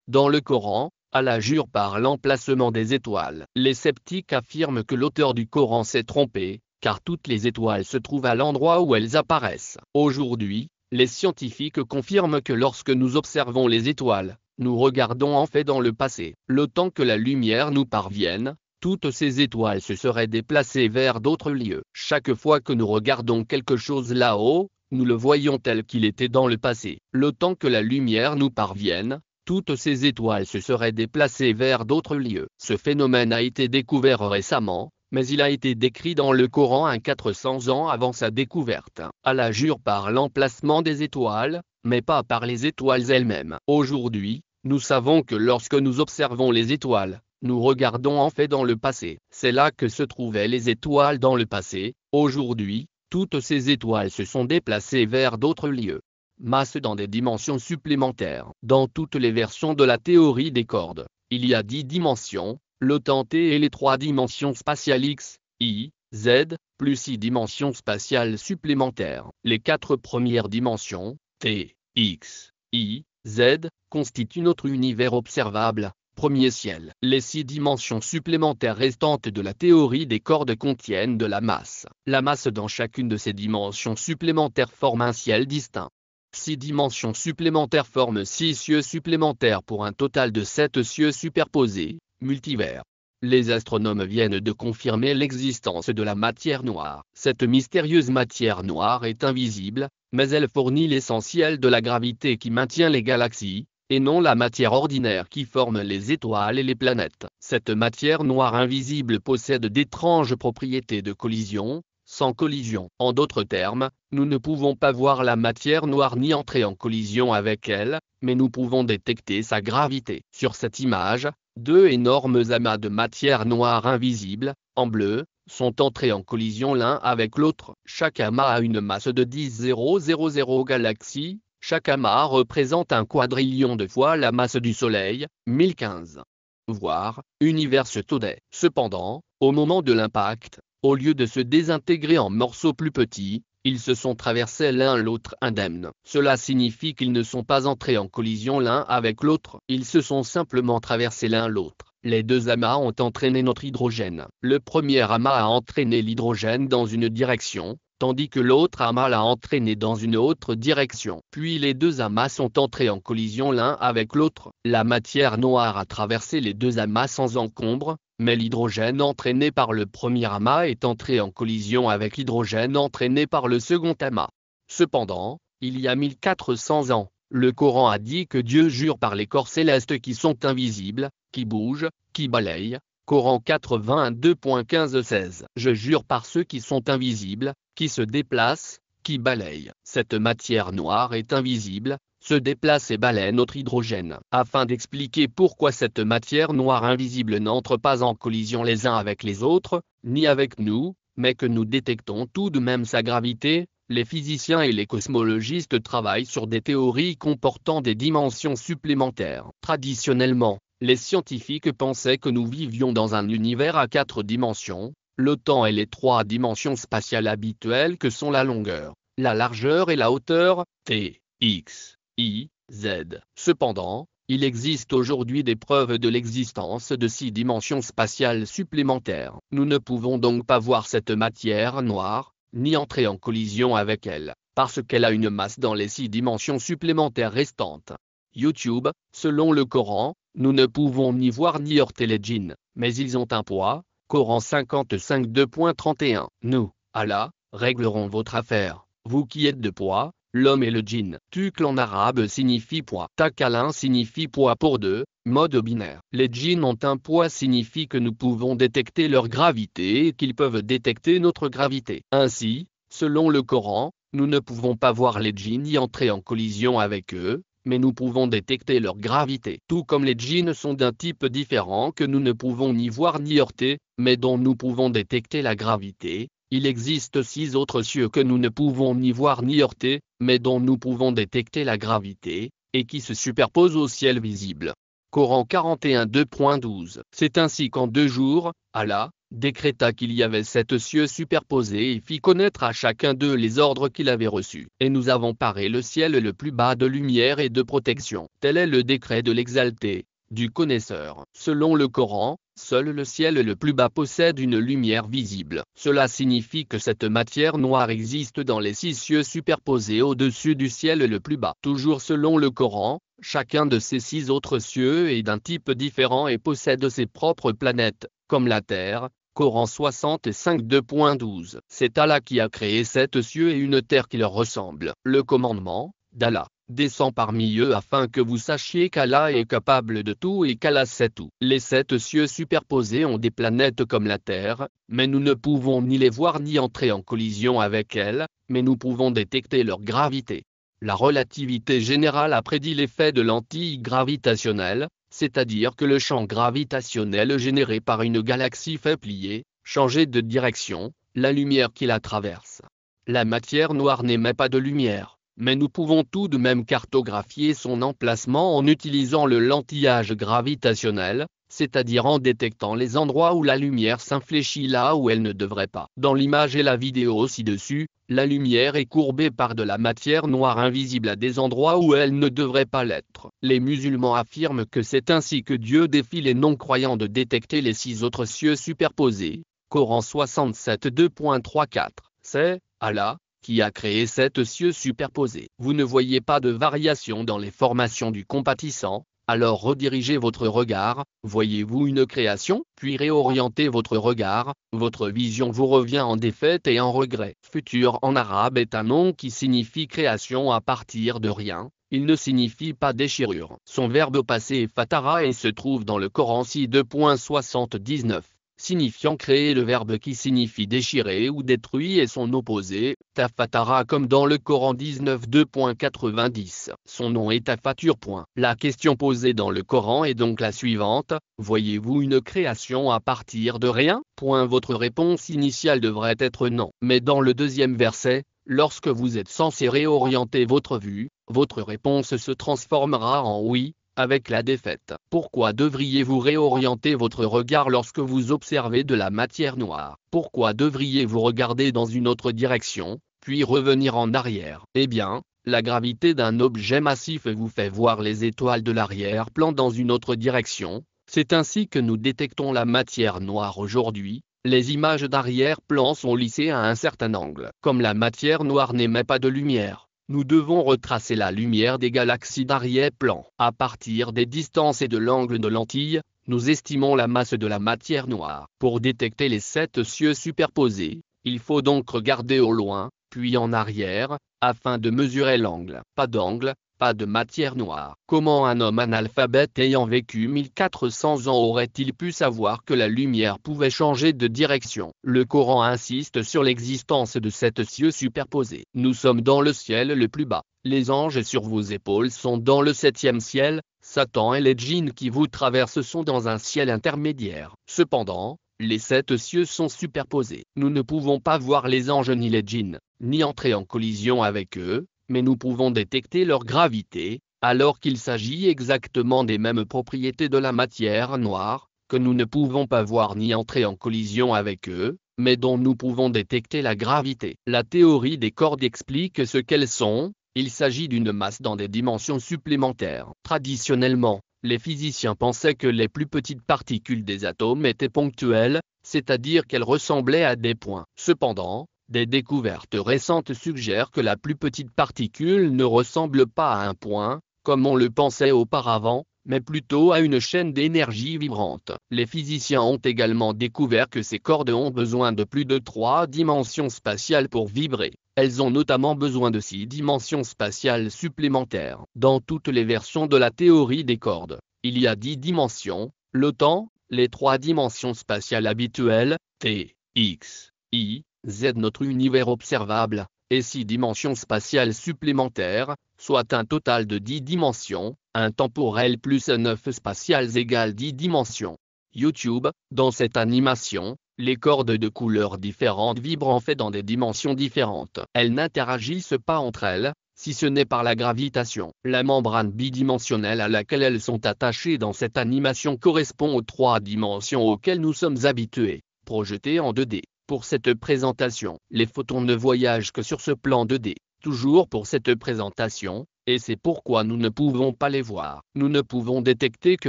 Dans le Coran, Allah jure par l'emplacement des étoiles. Les sceptiques affirment que l'auteur du Coran s'est trompé, car toutes les étoiles se trouvent à l'endroit où elles apparaissent. Aujourd'hui, les scientifiques confirment que lorsque nous observons les étoiles, nous regardons en fait dans le passé. Le temps que la lumière nous parvienne, toutes ces étoiles se seraient déplacées vers d'autres lieux. Chaque fois que nous regardons quelque chose là-haut, nous le voyons tel qu'il était dans le passé. Le temps que la lumière nous parvienne, toutes ces étoiles se seraient déplacées vers d'autres lieux. Ce phénomène a été découvert récemment, mais il a été décrit dans le Coran 400 ans avant sa découverte. Allah jure par l'emplacement des étoiles, mais pas par les étoiles elles-mêmes. Aujourd'hui, nous savons que lorsque nous observons les étoiles, nous regardons en fait dans le passé. C'est là que se trouvaient les étoiles dans le passé. Aujourd'hui, toutes ces étoiles se sont déplacées vers d'autres lieux. Masse dans des dimensions supplémentaires. Dans toutes les versions de la théorie des cordes, il y a 10 dimensions, le temps t et les 3 dimensions spatiales x, y, z, plus 6 dimensions spatiales supplémentaires. Les 4 premières dimensions, t, x, y, z, constituent notre univers observable, premier ciel. Les 6 dimensions supplémentaires restantes de la théorie des cordes contiennent de la masse. La masse dans chacune de ces dimensions supplémentaires forme un ciel distinct. 6 dimensions supplémentaires forment 6 cieux supplémentaires pour un total de 7 cieux superposés, multivers. Les astronomes viennent de confirmer l'existence de la matière noire. Cette mystérieuse matière noire est invisible, mais elle fournit l'essentiel de la gravité qui maintient les galaxies, et non la matière ordinaire qui forme les étoiles et les planètes. Cette matière noire invisible possède d'étranges propriétés de collision, sans collision. En d'autres termes, nous ne pouvons pas voir la matière noire ni entrer en collision avec elle, mais nous pouvons détecter sa gravité. Sur cette image, 2 énormes amas de matière noire invisible, en bleu, sont entrés en collision l'un avec l'autre. Chaque amas a une masse de 10,000 galaxies, chaque amas représente un quadrillion de fois la masse du Soleil, 1015. Voir, Universe Today. Cependant, au moment de l'impact, au lieu de se désintégrer en morceaux plus petits, ils se sont traversés l'un l'autre indemnes. Cela signifie qu'ils ne sont pas entrés en collision l'un avec l'autre, ils se sont simplement traversés l'un l'autre. Les 2 amas ont entraîné notre hydrogène. Le premier amas a entraîné l'hydrogène dans une direction, tandis que l'autre amas l'a entraîné dans une autre direction. Puis les 2 amas sont entrés en collision l'un avec l'autre. La matière noire a traversé les 2 amas sans encombre, mais l'hydrogène entraîné par le premier amas est entré en collision avec l'hydrogène entraîné par le second amas. Cependant, il y a 1400 ans, le Coran a dit que Dieu jure par les corps célestes qui sont invisibles, qui bougent, qui balayent. Coran 82.15-16. Je jure par ceux qui sont invisibles, qui se déplacent, qui balayent. Cette matière noire est invisible, se déplace et balaie notre hydrogène. Afin d'expliquer pourquoi cette matière noire invisible n'entre pas en collision les uns avec les autres, ni avec nous, mais que nous détectons tout de même sa gravité, les physiciens et les cosmologistes travaillent sur des théories comportant des dimensions supplémentaires. Traditionnellement, les scientifiques pensaient que nous vivions dans un univers à 4 dimensions, le temps et les 3 dimensions spatiales habituelles que sont la longueur, la largeur et la hauteur, t, x, y, z. Cependant, il existe aujourd'hui des preuves de l'existence de 6 dimensions spatiales supplémentaires. Nous ne pouvons donc pas voir cette matière noire, ni entrer en collision avec elle, parce qu'elle a une masse dans les 6 dimensions supplémentaires restantes. YouTube, selon le Coran, nous ne pouvons ni voir ni heurter les djinns, mais ils ont un poids. Coran 55 2.31. Nous, Allah, réglerons votre affaire, vous qui êtes de poids, l'homme et le djinn. Tukl en arabe signifie poids. Takalin signifie poids pour 2, mode binaire. Les djinns ont un poids signifie que nous pouvons détecter leur gravité et qu'ils peuvent détecter notre gravité. Ainsi, selon le Coran, nous ne pouvons pas voir les djinns ni entrer en collision avec eux, mais nous pouvons détecter leur gravité. Tout comme les djinns sont d'un type différent que nous ne pouvons ni voir ni heurter, mais dont nous pouvons détecter la gravité, il existe 6 autres cieux que nous ne pouvons ni voir ni heurter, mais dont nous pouvons détecter la gravité, et qui se superposent au ciel visible. Coran 41 2.12. C'est ainsi qu'en 2 jours, Allah, décréta qu'il y avait 7 cieux superposés et fit connaître à chacun d'eux les ordres qu'il avait reçus. Et nous avons paré le ciel le plus bas de lumière et de protection. Tel est le décret de l'exalté, du connaisseur. Selon le Coran, seul le ciel le plus bas possède une lumière visible. Cela signifie que cette matière noire existe dans les 6 cieux superposés au-dessus du ciel le plus bas. Toujours selon le Coran, chacun de ces 6 autres cieux est d'un type différent et possède ses propres planètes, comme la Terre. Coran 65 2.12. C'est Allah qui a créé 7 cieux et une terre qui leur ressemble. Le commandement d'Allah descend parmi eux afin que vous sachiez qu'Allah est capable de tout et qu'Allah sait tout. Les 7 cieux superposés ont des planètes comme la Terre, mais nous ne pouvons ni les voir ni entrer en collision avec elles, mais nous pouvons détecter leur gravité. La relativité générale a prédit l'effet de lentille gravitationnelle, c'est-à-dire que le champ gravitationnel généré par une galaxie fait plier, changer de direction, la lumière qui la traverse. La matière noire n'émet pas de lumière, mais nous pouvons tout de même cartographier son emplacement en utilisant le lentillage gravitationnel, c'est-à-dire en détectant les endroits où la lumière s'infléchit là où elle ne devrait pas. Dans l'image et la vidéo ci-dessus, la lumière est courbée par de la matière noire invisible à des endroits où elle ne devrait pas l'être. Les musulmans affirment que c'est ainsi que Dieu défie les non-croyants de détecter les 6 autres cieux superposés. Coran 67 2.34. C'est Allah qui a créé 7 cieux superposés. Vous ne voyez pas de variation dans les formations du compatissant, alors redirigez votre regard, voyez-vous une création, puis réorientez votre regard, votre vision vous revient en défaite et en regret. Futur en arabe est un nom qui signifie création à partir de rien, il ne signifie pas déchirure. Son verbe passé est fatara et se trouve dans le Coran 6 2.79. Signifiant créer. Le verbe qui signifie déchirer ou détruire et son opposé, tafatara, comme dans le Coran 19 2.90. Son nom est tafatur. La question posée dans le Coran est donc la suivante: voyez-vous une création à partir de rien? Votre réponse initiale devrait être non. Mais dans le deuxième verset, lorsque vous êtes censé réorienter votre vue, votre réponse se transformera en oui, avec la défaite. Pourquoi devriez-vous réorienter votre regard lorsque vous observez de la matière noire? Pourquoi devriez-vous regarder dans une autre direction, puis revenir en arrière? Eh bien, la gravité d'un objet massif vous fait voir les étoiles de l'arrière-plan dans une autre direction. C'est ainsi que nous détectons la matière noire aujourd'hui. Les images d'arrière-plan sont lissées à un certain angle. Comme la matière noire n'émet pas de lumière, nous devons retracer la lumière des galaxies d'arrière-plan. À partir des distances et de l'angle de lentille, nous estimons la masse de la matière noire. Pour détecter les 7 cieux superposés, il faut donc regarder au loin, puis en arrière, afin de mesurer l'angle. Pas d'angle, pas de matière noire. Comment un homme analphabète ayant vécu 1400 ans aurait-il pu savoir que la lumière pouvait changer de direction? Le Coran insiste sur l'existence de 7 cieux superposés. Nous sommes dans le ciel le plus bas. Les anges sur vos épaules sont dans le 7e ciel. Satan et les djinns qui vous traversent sont dans un ciel intermédiaire. Cependant, les 7 cieux sont superposés. Nous ne pouvons pas voir les anges ni les djinns, ni entrer en collision avec eux, mais nous pouvons détecter leur gravité, alors qu'il s'agit exactement des mêmes propriétés de la matière noire, que nous ne pouvons pas voir ni entrer en collision avec eux, mais dont nous pouvons détecter la gravité. La théorie des cordes explique ce qu'elles sont. Il s'agit d'une masse dans des dimensions supplémentaires. Traditionnellement, les physiciens pensaient que les plus petites particules des atomes étaient ponctuelles, c'est-à-dire qu'elles ressemblaient à des points. Cependant, des découvertes récentes suggèrent que la plus petite particule ne ressemble pas à un point, comme on le pensait auparavant, mais plutôt à une chaîne d'énergie vibrante. Les physiciens ont également découvert que ces cordes ont besoin de plus de 3 dimensions spatiales pour vibrer. Elles ont notamment besoin de 6 dimensions spatiales supplémentaires. Dans toutes les versions de la théorie des cordes, il y a 10 dimensions, le temps, les 3 dimensions spatiales habituelles, T, X, Y, Z, notre univers observable, et 6 dimensions spatiales supplémentaires, soit un total de 10 dimensions, un temporel plus 9 spatiales égale 10 dimensions. YouTube, dans cette animation, les cordes de couleurs différentes vibrent en fait dans des dimensions différentes. Elles n'interagissent pas entre elles, si ce n'est par la gravitation. La membrane bidimensionnelle à laquelle elles sont attachées dans cette animation correspond aux 3 dimensions auxquelles nous sommes habitués. projetés en 2D. Pour cette présentation, les photons ne voyagent que sur ce plan 2D. Toujours pour cette présentation, et c'est pourquoi nous ne pouvons pas les voir. Nous ne pouvons détecter que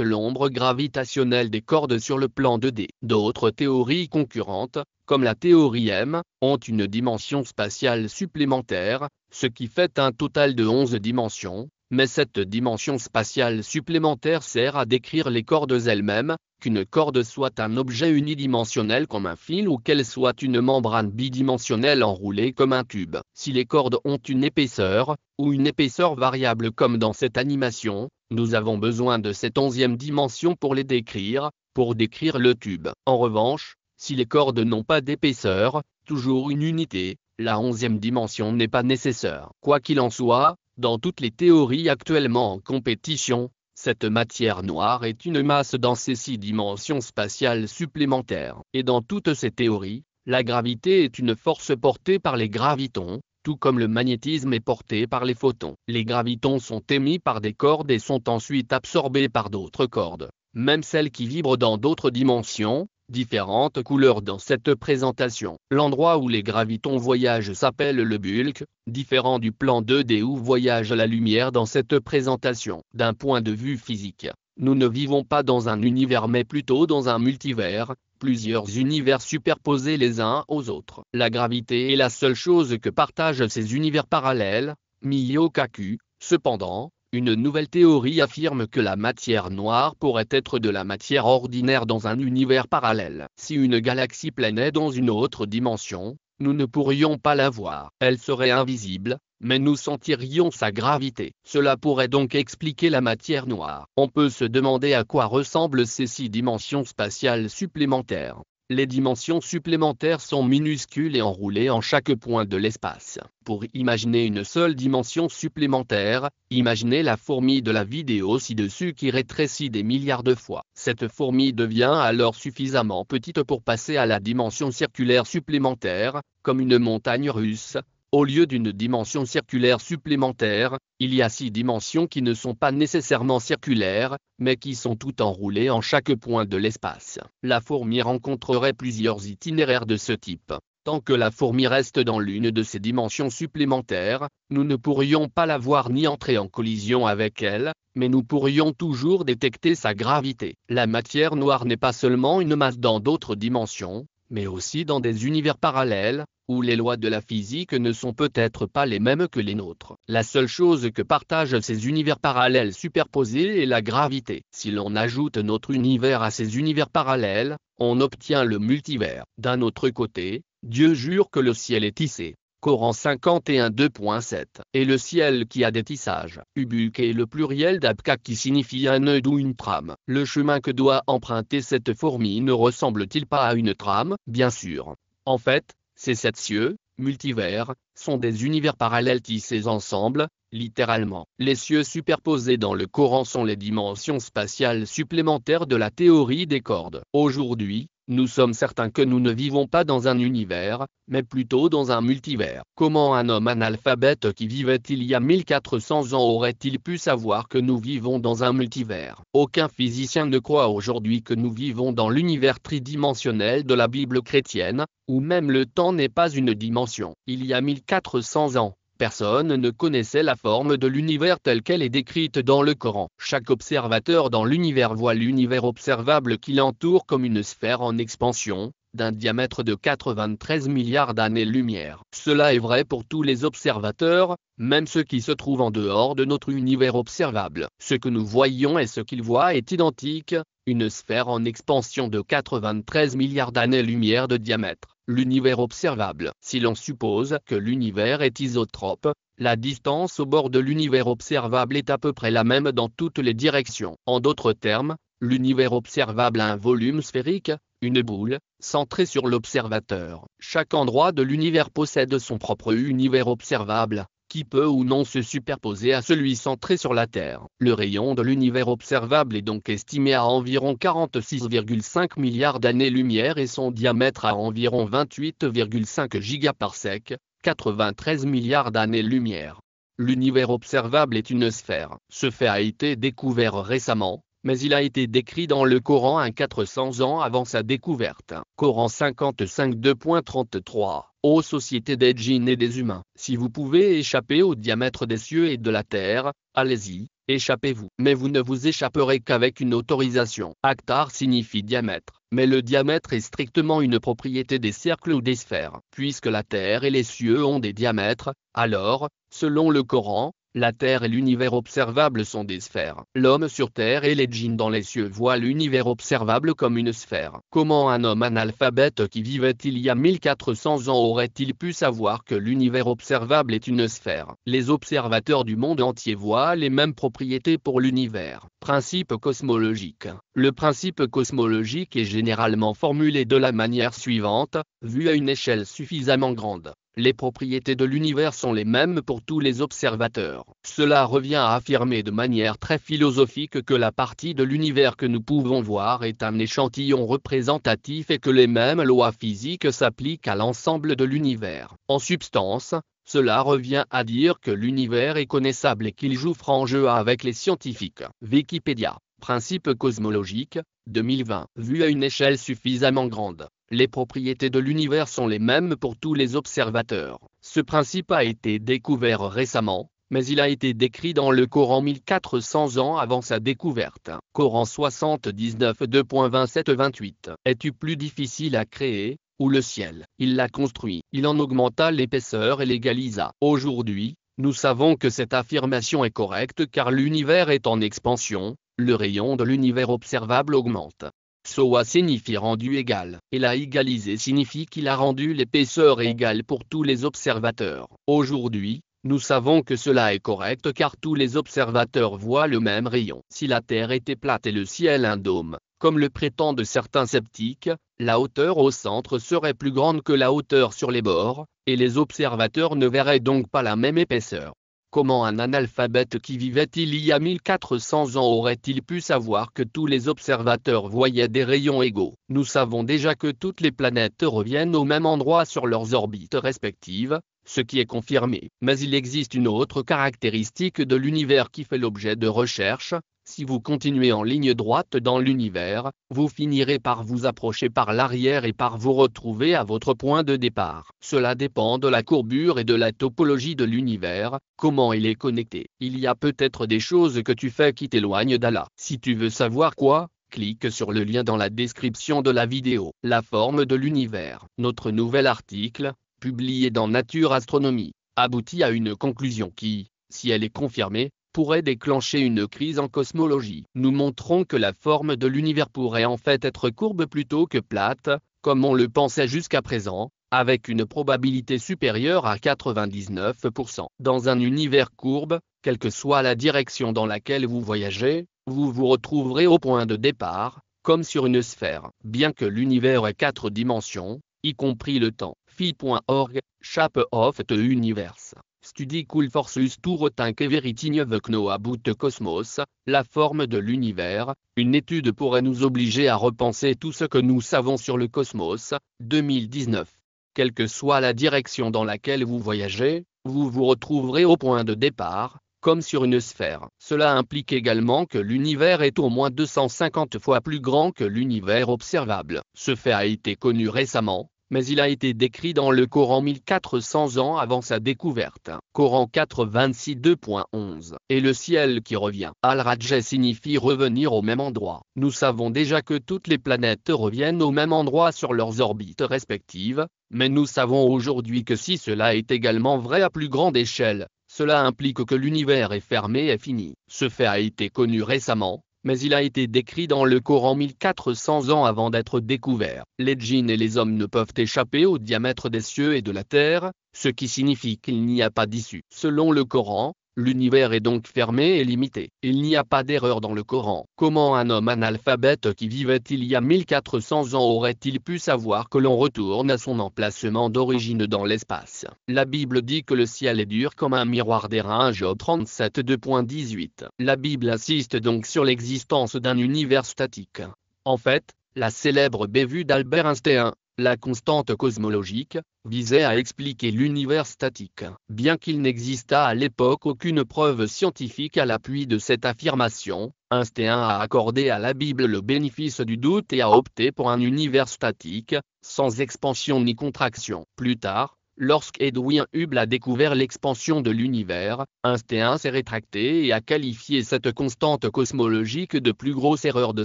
l'ombre gravitationnelle des cordes sur le plan 2D. D'autres théories concurrentes, comme la théorie M, ont une dimension spatiale supplémentaire, ce qui fait un total de 11 dimensions, mais cette dimension spatiale supplémentaire sert à décrire les cordes elles-mêmes, qu'une corde soit un objet unidimensionnel comme un fil ou qu'elle soit une membrane bidimensionnelle enroulée comme un tube. Si les cordes ont une épaisseur, ou une épaisseur variable comme dans cette animation, nous avons besoin de cette 11e dimension pour les décrire, pour décrire le tube. En revanche, si les cordes n'ont pas d'épaisseur, toujours une unité, la 11e dimension n'est pas nécessaire. Quoi qu'il en soit, dans toutes les théories actuellement en compétition, cette matière noire est une masse dans ces 6 dimensions spatiales supplémentaires. Et dans toutes ces théories, la gravité est une force portée par les gravitons, tout comme le magnétisme est porté par les photons. Les gravitons sont émis par des cordes et sont ensuite absorbés par d'autres cordes, même celles qui vibrent dans d'autres dimensions. Différentes couleurs dans cette présentation. L'endroit où les gravitons voyagent s'appelle le bulk, différent du plan 2D où voyage la lumière dans cette présentation. D'un point de vue physique, nous ne vivons pas dans un univers mais plutôt dans un multivers, plusieurs univers superposés les uns aux autres. La gravité est la seule chose que partagent ces univers parallèles, Miyokaku. Cependant, une nouvelle théorie affirme que la matière noire pourrait être de la matière ordinaire dans un univers parallèle. Si une galaxie planait dans une autre dimension, nous ne pourrions pas la voir. Elle serait invisible, mais nous sentirions sa gravité. Cela pourrait donc expliquer la matière noire. On peut se demander à quoi ressemblent ces 6 dimensions spatiales supplémentaires. Les dimensions supplémentaires sont minuscules et enroulées en chaque point de l'espace. Pour imaginer une seule dimension supplémentaire, imaginez la fourmi de la vidéo ci-dessus qui rétrécit des milliards de fois. Cette fourmi devient alors suffisamment petite pour passer à la dimension circulaire supplémentaire, comme une montagne russe. Au lieu d'une dimension circulaire supplémentaire, il y a 6 dimensions qui ne sont pas nécessairement circulaires, mais qui sont toutes enroulées en chaque point de l'espace. La fourmi rencontrerait plusieurs itinéraires de ce type. Tant que la fourmi reste dans l'une de ces dimensions supplémentaires, nous ne pourrions pas la voir ni entrer en collision avec elle, mais nous pourrions toujours détecter sa gravité. La matière noire n'est pas seulement une masse dans d'autres dimensions, mais aussi dans des univers parallèles, où les lois de la physique ne sont peut-être pas les mêmes que les nôtres. La seule chose que partagent ces univers parallèles superposés est la gravité. Si l'on ajoute notre univers à ces univers parallèles, on obtient le multivers. D'un autre côté, Dieu jure que le ciel est tissé. Coran 51 2.7. Et le ciel qui a des tissages. Ubuk est le pluriel d'Abka qui signifie un nœud ou une trame. Le chemin que doit emprunter cette fourmi ne ressemble-t-il pas à une trame? Bien sûr. En fait, ces 7 cieux, multivers, sont des univers parallèles tissés ensemble, littéralement. Les cieux superposés dans le Coran sont les dimensions spatiales supplémentaires de la théorie des cordes. Aujourd'hui, nous sommes certains que nous ne vivons pas dans un univers, mais plutôt dans un multivers. Comment un homme analphabète qui vivait il y a 1400 ans aurait-il pu savoir que nous vivons dans un multivers? Aucun physicien ne croit aujourd'hui que nous vivons dans l'univers tridimensionnel de la Bible chrétienne, où même le temps n'est pas une dimension. Il y a 1400 ans, personne ne connaissait la forme de l'univers telle qu'elle est décrite dans le Coran. Chaque observateur dans l'univers voit l'univers observable qui l'entoure comme une sphère en expansion, d'un diamètre de 93 milliards d'années-lumière. Cela est vrai pour tous les observateurs, même ceux qui se trouvent en dehors de notre univers observable. Ce que nous voyons et ce qu'ils voient est identique, une sphère en expansion de 93 milliards d'années-lumière de diamètre. L'univers observable. Si l'on suppose que l'univers est isotrope, la distance au bord de l'univers observable est à peu près la même dans toutes les directions. En d'autres termes, l'univers observable a un volume sphérique, une boule, centrée sur l'observateur. Chaque endroit de l'univers possède son propre univers observable, qui peut ou non se superposer à celui centré sur la Terre. Le rayon de l'univers observable est donc estimé à environ 46,5 milliards d'années-lumière et son diamètre à environ 28,5 gigaparsecs, 93 milliards d'années-lumière. L'univers observable est une sphère. Ce fait a été découvert récemment, mais il a été décrit dans le Coran 400 ans avant sa découverte. Coran 55 2.33. Ô société des djinns et des humains, si vous pouvez échapper au diamètre des cieux et de la terre, allez-y, échappez-vous. Mais vous ne vous échapperez qu'avec une autorisation. Aktar signifie diamètre, mais le diamètre est strictement une propriété des cercles ou des sphères. Puisque la terre et les cieux ont des diamètres, alors, selon le Coran, la Terre et l'univers observable sont des sphères. L'homme sur Terre et les djinns dans les cieux voient l'univers observable comme une sphère. Comment un homme analphabète qui vivait il y a 1400 ans aurait-il pu savoir que l'univers observable est une sphère? Les observateurs du monde entier voient les mêmes propriétés pour l'univers. Principe cosmologique. Le principe cosmologique est généralement formulé de la manière suivante, vu à une échelle suffisamment grande. Les propriétés de l'univers sont les mêmes pour tous les observateurs. Cela revient à affirmer de manière très philosophique que la partie de l'univers que nous pouvons voir est un échantillon représentatif et que les mêmes lois physiques s'appliquent à l'ensemble de l'univers. En substance, cela revient à dire que l'univers est connaissable et qu'il joue franc jeu avec les scientifiques. Wikipédia. Principe cosmologique, 2020. Vu à une échelle suffisamment grande, les propriétés de l'univers sont les mêmes pour tous les observateurs. Ce principe a été découvert récemment, mais il a été décrit dans le Coran 1400 ans avant sa découverte. Coran 79 2.27-28. Es-tu plus difficile à créer, ou le ciel? Il l'a construit. Il en augmenta l'épaisseur et l'égalisa. Aujourd'hui, nous savons que cette affirmation est correcte car l'univers est en expansion. Le rayon de l'univers observable augmente. Soa signifie rendu égal, et la égalisé signifie qu'il a rendu l'épaisseur égale pour tous les observateurs. Aujourd'hui, nous savons que cela est correct car tous les observateurs voient le même rayon. Si la Terre était plate et le ciel un dôme, comme le prétendent certains sceptiques, la hauteur au centre serait plus grande que la hauteur sur les bords, et les observateurs ne verraient donc pas la même épaisseur. Comment un analphabète qui vivait il y a 1400 ans aurait-il pu savoir que tous les observateurs voyaient des rayons égaux? Nous savons déjà que toutes les planètes reviennent au même endroit sur leurs orbites respectives, ce qui est confirmé. Mais il existe une autre caractéristique de l'univers qui fait l'objet de recherches. Si vous continuez en ligne droite dans l'univers, vous finirez par vous approcher par l'arrière et par vous retrouver à votre point de départ. Cela dépend de la courbure et de la topologie de l'univers, comment il est connecté. Il y a peut-être des choses que tu fais qui t'éloignent d'Allah. Si tu veux savoir quoi, clique sur le lien dans la description de la vidéo. La forme de l'univers. Notre nouvel article, publié dans Nature Astronomie, aboutit à une conclusion qui, si elle est confirmée, pourrait déclencher une crise en cosmologie. Nous montrons que la forme de l'univers pourrait en fait être courbe plutôt que plate, comme on le pensait jusqu'à présent, avec une probabilité supérieure à 99%. Dans un univers courbe, quelle que soit la direction dans laquelle vous voyagez, vous vous retrouverez au point de départ, comme sur une sphère. Bien que l'univers ait 4 dimensions, y compris le temps. Phi.org, Shape of the Universe. Studi cool forces to rethink everything about cosmos, la forme de l'univers, une étude pourrait nous obliger à repenser tout ce que nous savons sur le cosmos, 2019. Quelle que soit la direction dans laquelle vous voyagez, vous vous retrouverez au point de départ, comme sur une sphère. Cela implique également que l'univers est au moins 250 fois plus grand que l'univers observable. Ce fait a été connu récemment, mais il a été décrit dans le Coran 1400 ans avant sa découverte. Coran 4.26 2.11. Et le ciel qui revient. Al-Rajj signifie revenir au même endroit. Nous savons déjà que toutes les planètes reviennent au même endroit sur leurs orbites respectives, mais nous savons aujourd'hui que si cela est également vrai à plus grande échelle, cela implique que l'univers est fermé et fini. Ce fait a été connu récemment, mais il a été décrit dans le Coran 1400 ans avant d'être découvert. Les djinns et les hommes ne peuvent échapper au diamètre des cieux et de la terre, ce qui signifie qu'il n'y a pas d'issue. Selon le Coran, l'univers est donc fermé et limité. Il n'y a pas d'erreur dans le Coran. Comment un homme analphabète qui vivait il y a 1400 ans aurait-il pu savoir que l'on retourne à son emplacement d'origine dans l'espace? La Bible dit que le ciel est dur comme un miroir d'airain. Job 37 2.18. La Bible insiste donc sur l'existence d'un univers statique. En fait, la célèbre bévue d'Albert Einstein, La constante cosmologique visait à expliquer l'univers statique. Bien qu'il n'existât à l'époque aucune preuve scientifique à l'appui de cette affirmation, Einstein a accordé à la Bible le bénéfice du doute et a opté pour un univers statique, sans expansion ni contraction. Plus tard, lorsqu'Edwin Hubble a découvert l'expansion de l'univers, Einstein s'est rétracté et a qualifié cette constante cosmologique de plus grosse erreur de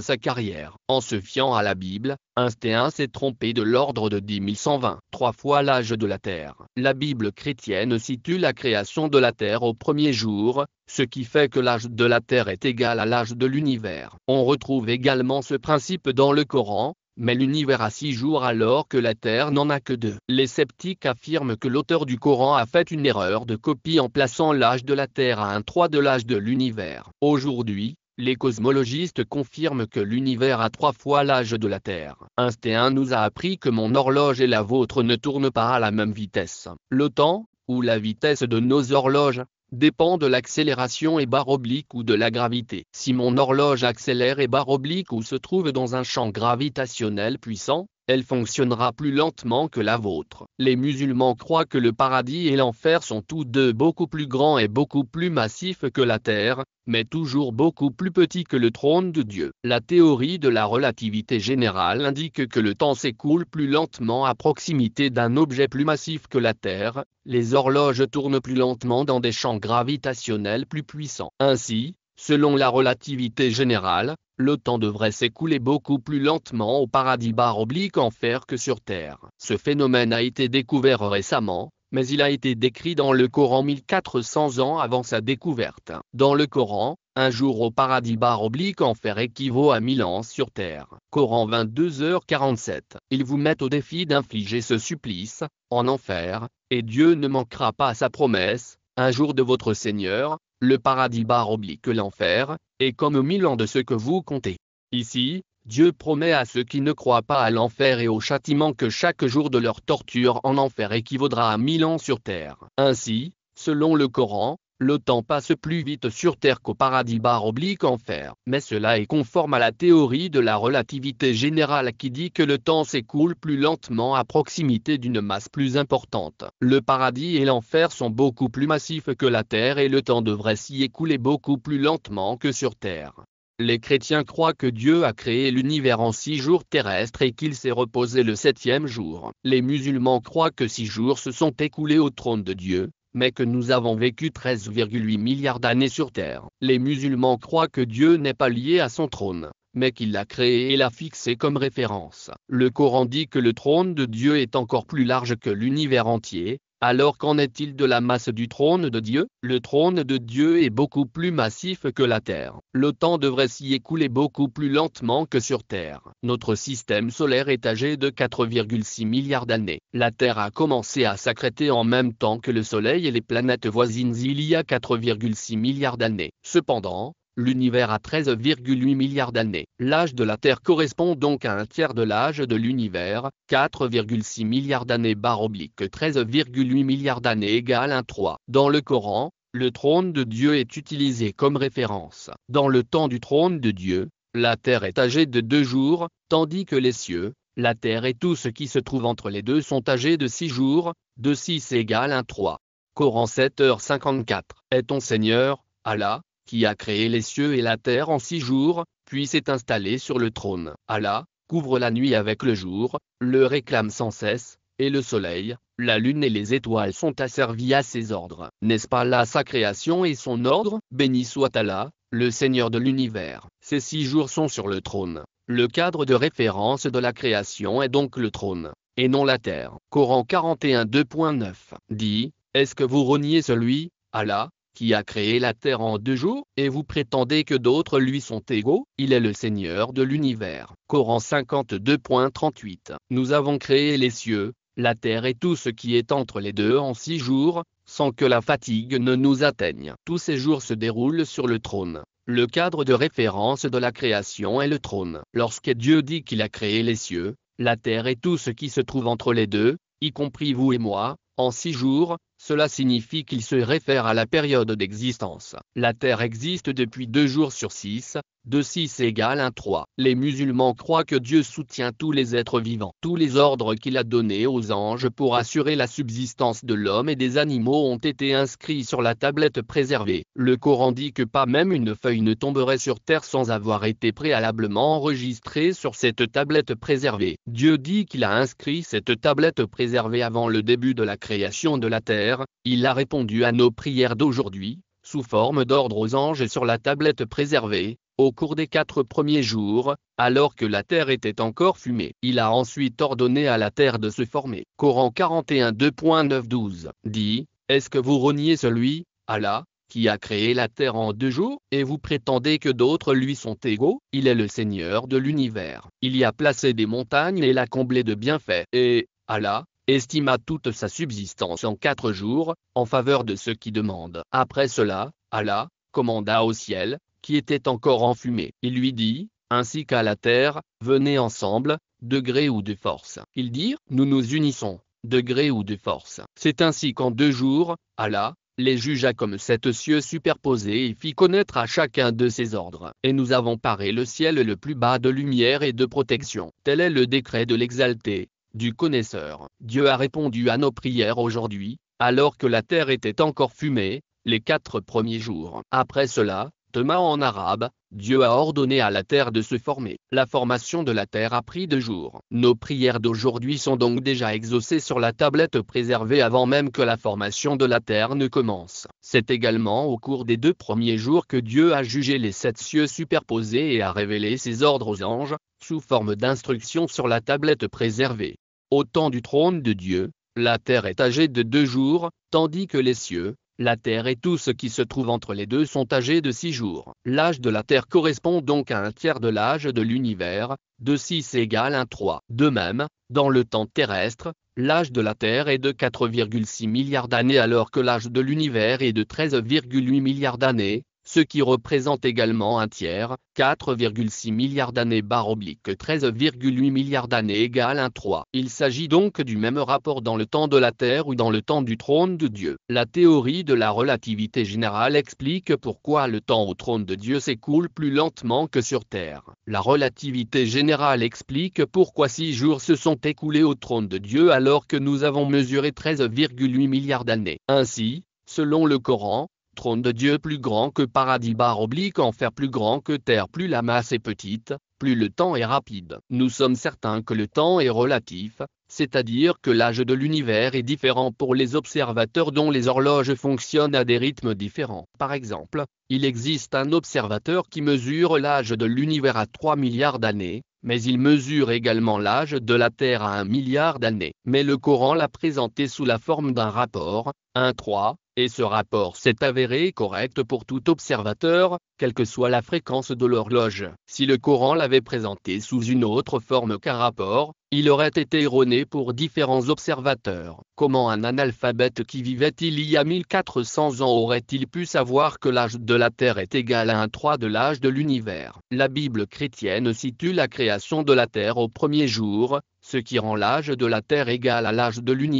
sa carrière. En se fiant à la Bible, Einstein s'est trompé de l'ordre de 10 120, 3 fois l'âge de la Terre. La Bible chrétienne situe la création de la Terre au premier jour, ce qui fait que l'âge de la Terre est égal à l'âge de l'univers. On retrouve également ce principe dans le Coran, mais l'univers a 6 jours alors que la Terre n'en a que 2. Les sceptiques affirment que l'auteur du Coran a fait une erreur de copie en plaçant l'âge de la Terre à 1/3 de l'âge de l'univers. Aujourd'hui, les cosmologistes confirment que l'univers a 3 fois l'âge de la Terre. Einstein nous a appris que mon horloge et la vôtre ne tournent pas à la même vitesse. Le temps, ou la vitesse de nos horloges, dépend de l'accélération et barre oblique ou de la gravité. Si mon horloge accélère et barre oblique ou se trouve dans un champ gravitationnel puissant, elle fonctionnera plus lentement que la vôtre. Les musulmans croient que le paradis et l'enfer sont tous deux beaucoup plus grands et beaucoup plus massifs que la terre, mais toujours beaucoup plus petits que le trône de Dieu. La théorie de la relativité générale indique que le temps s'écoule plus lentement à proximité d'un objet plus massif que la Terre, les horloges tournent plus lentement dans des champs gravitationnels plus puissants. Ainsi, selon la relativité générale, le temps devrait s'écouler beaucoup plus lentement au paradis /enfer que sur Terre. Ce phénomène a été découvert récemment, mais il a été décrit dans le Coran 1400 ans avant sa découverte. Dans le Coran, un jour au paradis /enfer équivaut à 1000 ans sur Terre. Coran 22h47. Ils vous mettent au défi d'infliger ce supplice, en enfer, et Dieu ne manquera pas à sa promesse, un jour de votre Seigneur, le paradis /l'enfer, est comme 1000 ans de ce que vous comptez. Ici, Dieu promet à ceux qui ne croient pas à l'enfer et au châtiment que chaque jour de leur torture en enfer équivaudra à 1000 ans sur terre. Ainsi, selon le Coran, le temps passe plus vite sur terre qu'au paradis /enfer. Mais cela est conforme à la théorie de la relativité générale qui dit que le temps s'écoule plus lentement à proximité d'une masse plus importante. Le paradis et l'enfer sont beaucoup plus massifs que la terre et le temps devrait s'y écouler beaucoup plus lentement que sur terre. Les chrétiens croient que Dieu a créé l'univers en 6 jours terrestres et qu'il s'est reposé le 7e jour. Les musulmans croient que 6 jours se sont écoulés au trône de Dieu, mais que nous avons vécu 13,8 milliards d'années sur Terre. Les musulmans croient que Dieu n'est pas lié à son trône, mais qu'il l'a créé et l'a fixé comme référence. Le Coran dit que le trône de Dieu est encore plus large que l'univers entier. Alors qu'en est-il de la masse du trône de Dieu? Le trône de Dieu est beaucoup plus massif que la Terre. Le temps devrait s'y écouler beaucoup plus lentement que sur Terre. Notre système solaire est âgé de 4,6 milliards d'années. La Terre a commencé à s'accréter en même temps que le Soleil et les planètes voisines il y a 4,6 milliards d'années. Cependant, l'univers a 13,8 milliards d'années. L'âge de la Terre correspond donc à un tiers de l'âge de l'univers, 4,6 milliards d'années /13,8 milliards d'années égale 1/3. Dans le Coran, le trône de Dieu est utilisé comme référence. Dans le temps du trône de Dieu, la Terre est âgée de 2 jours, tandis que les cieux, la Terre et tout ce qui se trouve entre les deux sont âgés de 6 jours, de 6 égale 1/3. Coran 7h54. Est ton Seigneur, Allah, qui a créé les cieux et la terre en 6 jours, puis s'est installé sur le trône. Allah couvre la nuit avec le jour, le réclame sans cesse, et le soleil, la lune et les étoiles sont asservis à ses ordres. N'est-ce pas là sa création et son ordre? Béni soit Allah, le Seigneur de l'univers. Ces 6 jours sont sur le trône. Le cadre de référence de la création est donc le trône, et non la terre. Coran 41:2.9 dit, est-ce que vous reniez celui, Allah, qui a créé la terre en 2 jours, et vous prétendez que d'autres lui sont égaux? Il est le Seigneur de l'univers. Coran 52:38. Nous avons créé les cieux, la terre et tout ce qui est entre les deux en 6 jours, sans que la fatigue ne nous atteigne. Tous ces jours se déroulent sur le trône. Le cadre de référence de la création est le trône. Lorsque Dieu dit qu'il a créé les cieux, la terre et tout ce qui se trouve entre les deux, y compris vous et moi, en 6 jours, cela signifie qu'il se réfère à la période d'existence. La Terre existe depuis 2 jours sur 6, 2,6 égale 1,3. Les musulmans croient que Dieu soutient tous les êtres vivants. Tous les ordres qu'il a donnés aux anges pour assurer la subsistance de l'homme et des animaux ont été inscrits sur la tablette préservée. Le Coran dit que pas même une feuille ne tomberait sur terre sans avoir été préalablement enregistrée sur cette tablette préservée. Dieu dit qu'il a inscrit cette tablette préservée avant le début de la création de la terre. Il a répondu à nos prières d'aujourd'hui, sous forme d'ordre aux anges sur la tablette préservée, au cours des 4 premiers jours, alors que la terre était encore fumée. Il a ensuite ordonné à la terre de se former. Coran 41 2.9-12 dit, « Est-ce que vous reniez celui, Allah, qui a créé la terre en 2 jours, et vous prétendez que d'autres lui sont égaux? Il est le Seigneur de l'univers. Il y a placé des montagnes et l'a comblé de bienfaits. Et, Allah, estima toute sa subsistance en 4 jours, en faveur de ceux qui demandent. Après cela, Allah commanda au ciel, qui était encore enfumé. Il lui dit, ainsi qu'à la terre, venez ensemble, de gré ou de force. Ils dirent, nous nous unissons, de gré ou de force. C'est ainsi qu'en 2 jours, Allah les jugea comme 7 cieux superposés et fit connaître à chacun de ses ordres. Et nous avons paré le ciel le plus bas de lumière et de protection. Tel est le décret de l'exalté, du connaisseur. Dieu a répondu à nos prières aujourd'hui, alors que la terre était encore fumée, les 4 premiers jours. Après cela, Thomas en arabe, Dieu a ordonné à la terre de se former. La formation de la terre a pris 2 jours. Nos prières d'aujourd'hui sont donc déjà exaucées sur la tablette préservée avant même que la formation de la terre ne commence. C'est également au cours des 2 premiers jours que Dieu a jugé les 7 cieux superposés et a révélé ses ordres aux anges, sous forme d'instructions sur la tablette préservée. Au temps du trône de Dieu, la terre est âgée de 2 jours, tandis que les cieux, la terre et tout ce qui se trouve entre les deux sont âgés de 6 jours. L'âge de la terre correspond donc à 1/3 de l'âge de l'univers, 2,6 égale 1,3. De même, dans le temps terrestre, l'âge de la terre est de 4,6 milliards d'années alors que l'âge de l'univers est de 13,8 milliards d'années, ce qui représente également 1/3, 4,6 milliards d'années / 13,8 milliards d'années égale 1,3. Il s'agit donc du même rapport dans le temps de la Terre ou dans le temps du trône de Dieu. La théorie de la relativité générale explique pourquoi le temps au trône de Dieu s'écoule plus lentement que sur Terre. La relativité générale explique pourquoi 6 jours se sont écoulés au trône de Dieu alors que nous avons mesuré 13,8 milliards d'années. Ainsi, selon le Coran, trône de Dieu plus grand que paradis / enfer plus grand que terre, plus la masse est petite, plus le temps est rapide. Nous sommes certains que le temps est relatif, c'est-à-dire que l'âge de l'univers est différent pour les observateurs dont les horloges fonctionnent à des rythmes différents. Par exemple, il existe un observateur qui mesure l'âge de l'univers à 3 milliards d'années, mais il mesure également l'âge de la Terre à 1 milliard d'années. Mais le Coran l'a présenté sous la forme d'un rapport, 1,3, et ce rapport s'est avéré correct pour tout observateur, quelle que soit la fréquence de l'horloge. Si le Coran l'avait présenté sous une autre forme qu'un rapport, il aurait été erroné pour différents observateurs. Comment un analphabète qui vivait il y a 1400 ans aurait-il pu savoir que l'âge de la Terre est égal à 1/3 de l'âge de l'univers? La Bible chrétienne situe la création de la Terre au premier jour, ce qui rend l'âge de la Terre égal à l'âge de l'univers.